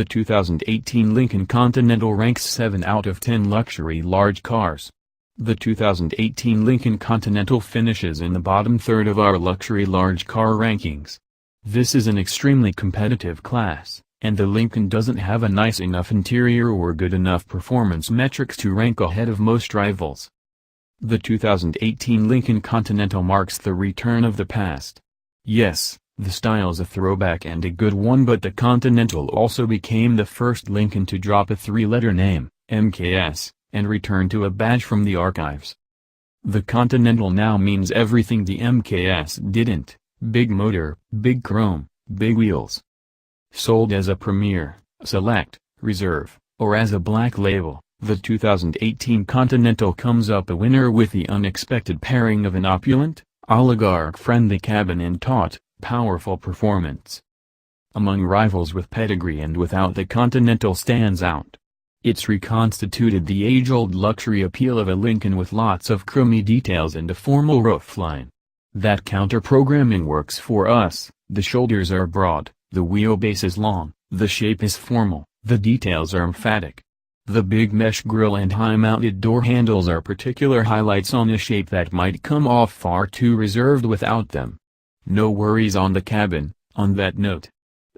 The 2018 Lincoln Continental ranks 7 out of 10 luxury large cars. The 2018 Lincoln Continental finishes in the bottom third of our luxury large car rankings. This is an extremely competitive class, and the Lincoln doesn't have a nice enough interior or good enough performance metrics to rank ahead of most rivals. The 2018 Lincoln Continental marks the return of the past. Yes, the style's a throwback and a good one, but the Continental also became the first Lincoln to drop a three-letter name, MKS, and return to a badge from the archives. The Continental now means everything the MKS didn't: big motor, big chrome, big wheels. Sold as a Premier, Select, Reserve, or as a black label, the 2018 Continental comes up a winner with the unexpected pairing of an opulent, oligarch-friendly cabin and taut, powerful performance. Among rivals with pedigree and without, the Continental stands out. It's reconstituted the age-old luxury appeal of a Lincoln with lots of chromey details and a formal roofline. That counter-programming works for us. The shoulders are broad, the wheelbase is long, the shape is formal, the details are emphatic. The big mesh grille and high-mounted door handles are particular highlights on a shape that might come off far too reserved without them. No worries on the cabin, on that note.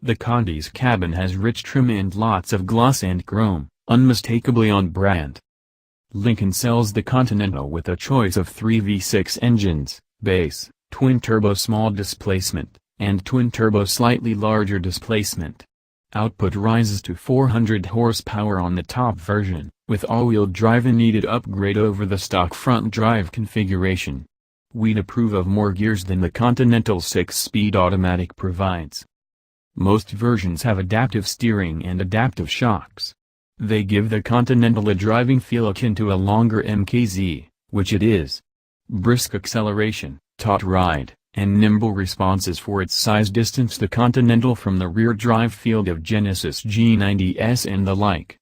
The Conti's cabin has rich trim and lots of gloss and chrome, unmistakably on brand. Lincoln sells the Continental with a choice of 3 V6 engines, base, twin-turbo small displacement, and twin-turbo slightly larger displacement. Output rises to 400 horsepower on the top version, with all-wheel drive a needed upgrade over the stock front drive configuration. We'd approve of more gears than the Continental's 6-speed automatic provides. Most versions have adaptive steering and adaptive shocks. They give the Continental a driving feel akin to a longer MKZ, which it is. Brisk acceleration, taut ride, and nimble responses for its size distance the Continental from the rear drive field of Genesis G90S and the like.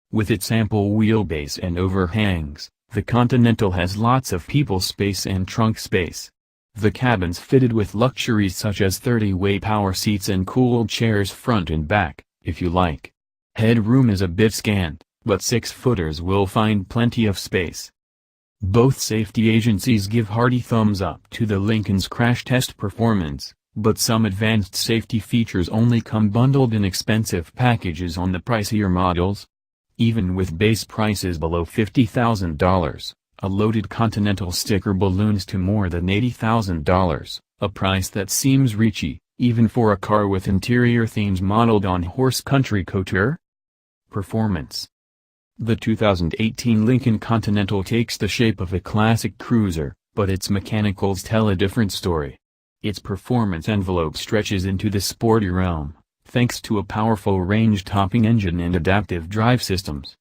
With its ample wheelbase and overhangs, the Continental has lots of people space and trunk space. The cabin's fitted with luxuries such as 30-way power seats and cooled chairs front and back, if you like. Headroom is a bit scant, but 6-footers will find plenty of space. Both safety agencies give hearty thumbs up to the Lincoln's crash test performance, but some advanced safety features only come bundled in expensive packages on the pricier models. Even with base prices below $50,000, a loaded Continental sticker balloons to more than $80,000, a price that seems reachy, even for a car with interior themes modeled on horse country couture. Performance. The 2018 Lincoln Continental takes the shape of a classic cruiser, but its mechanicals tell a different story. Its performance envelope stretches into the sporty realm, thanks to a powerful range-topping engine and adaptive drive systems.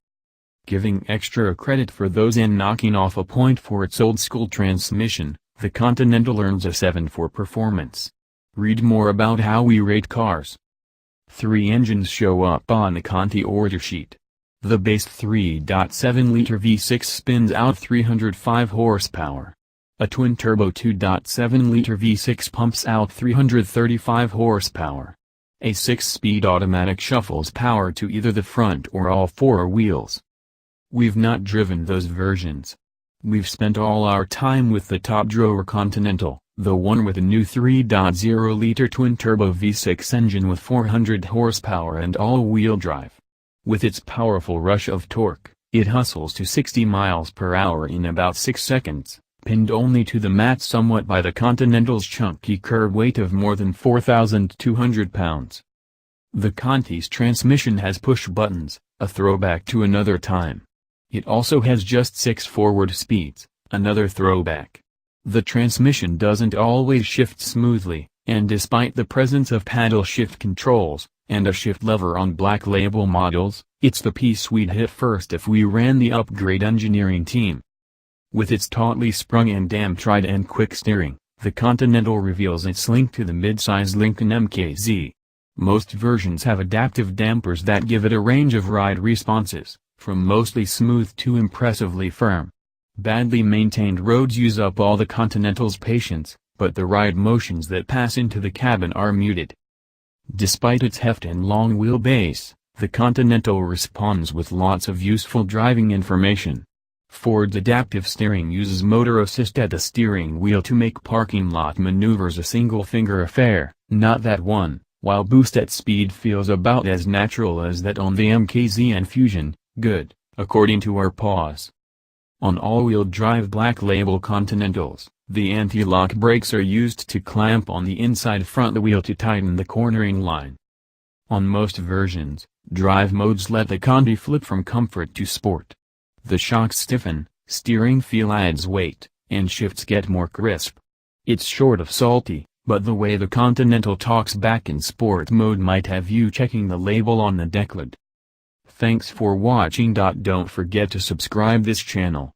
Giving extra credit for those and knocking off a point for its old-school transmission, the Continental earns a 7 for performance. Read more about how we rate cars. 3 engines show up on the Conti order sheet. The base 3.7-liter V6 spins out 305 horsepower. A twin-turbo 2.7-liter V6 pumps out 335 horsepower. A 6-speed automatic shuffles power to either the front or all 4 wheels. We've not driven those versions. We've spent all our time with the top-drawer Continental, the one with a new 3.0-liter twin-turbo V6 engine with 400 horsepower and all-wheel drive. With its powerful rush of torque, it hustles to 60 miles per hour in about 6 seconds, pinned only to the mat somewhat by the Continental's chunky curb weight of more than 4,200 pounds. The Conti's transmission has push buttons, a throwback to another time. It also has just 6 forward speeds, another throwback. The transmission doesn't always shift smoothly, and despite the presence of paddle shift controls, and a shift lever on black label models, it's the piece we'd hit first if we ran the upgrade engineering team. With its tautly sprung and damp-tried and quick steering, the Continental reveals its link to the mid-size Lincoln MKZ. Most versions have adaptive dampers that give it a range of ride responses, from mostly smooth to impressively firm. Badly maintained roads use up all the Continental's patience, but the ride motions that pass into the cabin are muted. Despite its heft and long wheelbase, The Continental responds with lots of useful driving information. Ford's adaptive steering uses motor assist at the steering wheel to make parking lot maneuvers a single-finger affair, not that one, while boost at speed feels about as natural as that on the MKZ and Fusion. Good, according to our pause. On all-wheel drive Black Label Continentals, the anti-lock brakes are used to clamp on the inside front wheel to tighten the cornering line. On most versions, drive modes let the Conti flip from comfort to sport. The shocks stiffen, steering feel adds weight, and shifts get more crisp. It's short of salty, but the way the Continental talks back in sport mode might have you checking the label on the decklid. Thanks for watching. Don't forget to subscribe this channel.